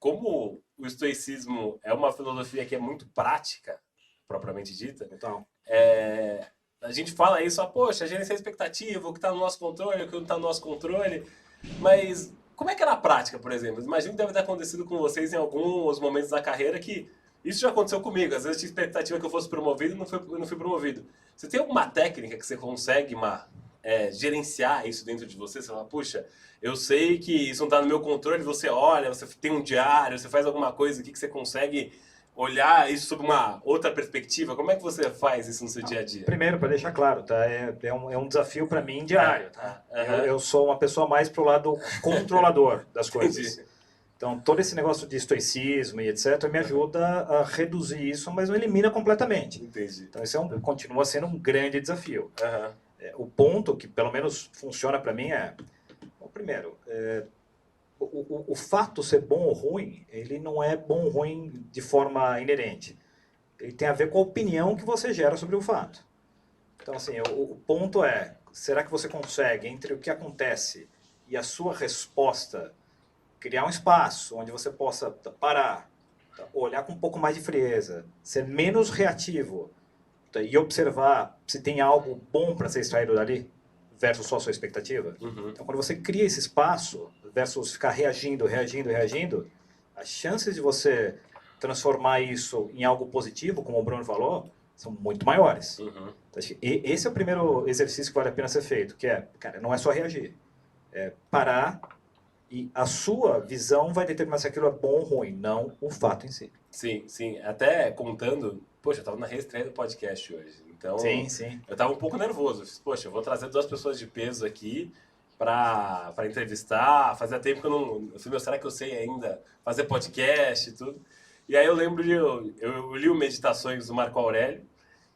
como o estoicismo é uma filosofia que é muito prática, propriamente dita, Então, a gente fala isso, poxa, gerenciar expectativa, o que está no nosso controle, o que não está no nosso controle, mas como é que é na prática, por exemplo? Imagino que deve ter acontecido com vocês em alguns momentos da carreira que isso já aconteceu comigo, às vezes eu tinha expectativa que eu fosse promovido e não fui promovido. Você tem alguma técnica que você consegue, gerenciar isso dentro de você? Você fala, puxa, eu sei que isso não está no meu controle, você olha, você tem um diário, você faz alguma coisa aqui que você consegue olhar isso sob uma outra perspectiva. Como é que você faz isso no seu dia a dia? primeiro, para deixar claro, tá? É um desafio para mim diário. Tá? Aham. Eu sou uma pessoa mais pro lado controlador das coisas. Entendi. Então, todo esse negócio de estoicismo e etc. me ajuda a reduzir isso, mas não elimina completamente. Entendi. Então, esse continua sendo um grande desafio. Aham. O ponto que, pelo menos, funciona para mim bom, primeiro, o fato ser bom ou ruim, ele não é bom ou ruim de forma inerente. Ele tem a ver com a opinião que você gera sobre o fato. Então, assim, o ponto será que você consegue, entre o que acontece e a sua resposta, criar um espaço onde você possa parar, olhar com um pouco mais de frieza, ser menos reativo e observar se tem algo bom para ser extraído dali versus só a sua expectativa? Uhum. Então, quando você cria esse espaço versus ficar reagindo, as chances de você transformar isso em algo positivo, como o Bruno falou, são muito maiores. Uhum. Então, esse é o primeiro exercício que vale a pena ser feito, que cara, não é só reagir. É parar e a sua visão vai determinar se aquilo é bom ou ruim, não o fato em si. Sim, sim. Até contando, poxa, eu tava na reestreia do podcast hoje. Então, Sim. eu tava um pouco nervoso. Poxa, eu vou trazer 2 pessoas de peso aqui pra entrevistar. Fazia tempo que eu não... Eu falei, meu, será que eu sei ainda fazer podcast e tudo? E aí eu lembro eu li o Meditações do Marco Aurélio.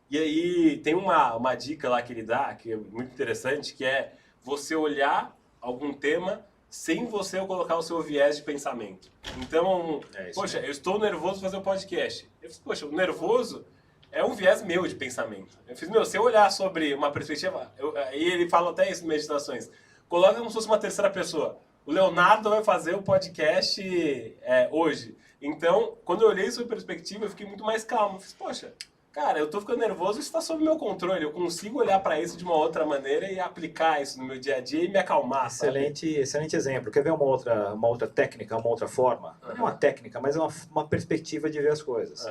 E aí tem uma dica lá que ele dá, que é muito interessante, que é você olhar algum tema sem você colocar o seu viés de pensamento. Então, poxa, eu estou nervoso para fazer o podcast. Eu fiz, poxa, o nervoso é um viés meu de pensamento. Eu fiz, se eu olhar sobre uma perspectiva... E ele fala até isso em Meditações. Coloca como se fosse uma terceira pessoa. O Leonardo vai fazer o podcast hoje. Então, quando eu olhei sobre perspectiva, eu fiquei muito mais calmo. Eu fiz, poxa... Cara, eu tô ficando nervoso, isso está sob meu controle. Eu consigo olhar para isso de uma outra maneira e aplicar isso no meu dia a dia e me acalmar. Excelente exemplo. Quer ver uma outra técnica, uma outra forma? Não é uma técnica, mas é uma perspectiva de ver as coisas.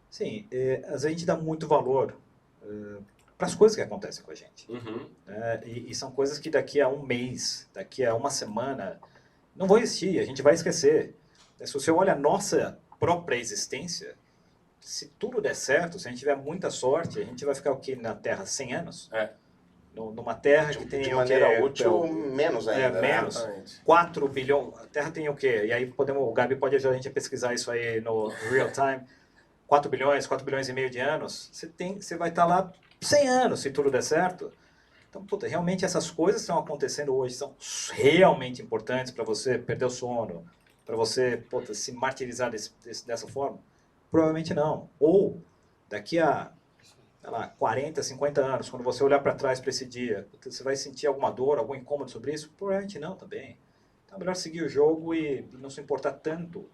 Sim, a gente dá muito valor para as coisas que acontecem com a gente. E são coisas que daqui a um mês, daqui a uma semana, não vão existir, a gente vai esquecer. Se você olha a nossa própria existência, se tudo der certo, se a gente tiver muita sorte, a gente vai ficar o quê na Terra? 100 anos? Numa Terra que tem... De maneira útil, menos ainda. Menos. 4 bilhões... A Terra tem o quê? E aí o Gabi pode ajudar a gente a pesquisar isso aí no real time. 4 bilhões e meio de anos. Você vai estar lá 100 anos, se tudo der certo. Então, realmente essas coisas que estão acontecendo hoje são realmente importantes para você perder o sono, para você se martirizar dessa forma? Provavelmente não. Ou, daqui a, 40, 50 anos, quando você olhar para trás para esse dia, você vai sentir alguma dor, algum incômodo sobre isso? Provavelmente não também. Então é melhor seguir o jogo e não se importar tanto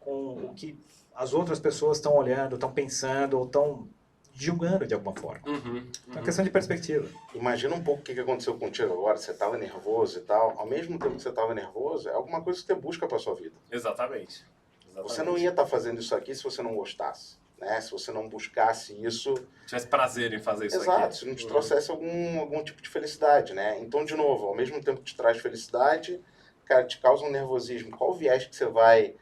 com o que as outras pessoas estão olhando, estão pensando ou estão julgando de alguma forma. É uma questão de perspectiva. Imagina um pouco o que aconteceu contigo agora. Você estava nervoso e tal. Ao mesmo tempo que você estava nervoso, é alguma coisa que você busca para sua vida. Exatamente. Você não ia estar fazendo isso aqui se você não gostasse, né? Se você não buscasse isso... Tivesse prazer em fazer isso aqui. Exato, se não te trouxesse algum tipo de felicidade, né? Então, de novo, ao mesmo tempo que te traz felicidade, cara, te causa um nervosismo. Qual o viés que você vai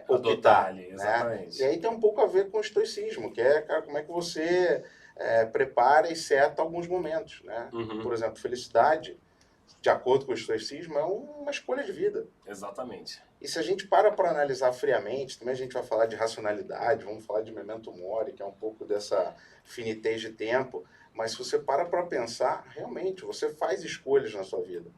optar? Ali, exatamente. Né? E aí tem um pouco a ver com o estoicismo, que é, cara, como é que você prepara e seta alguns momentos, né? Por exemplo, felicidade, de acordo com o estoicismo, é uma escolha de vida. Exatamente. E se a gente para analisar friamente, também a gente vai falar de racionalidade, vamos falar de memento mori, que é um pouco dessa finitez de tempo, mas se você para pensar, realmente, você faz escolhas na sua vida.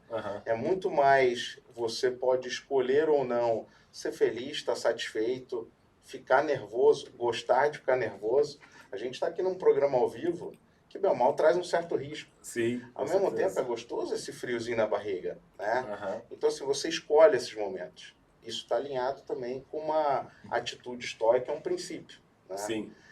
É muito mais, você pode escolher ou não ser feliz, estar satisfeito, ficar nervoso, gostar de ficar nervoso. A gente está aqui num programa ao vivo, que, bem ou mal, traz um certo risco. Sim, ao mesmo tempo, é gostoso esse friozinho na barriga, né? Então, assim, você escolhe esses momentos. isso está alinhado também com uma atitude estoica, é um princípio. Né? Sim.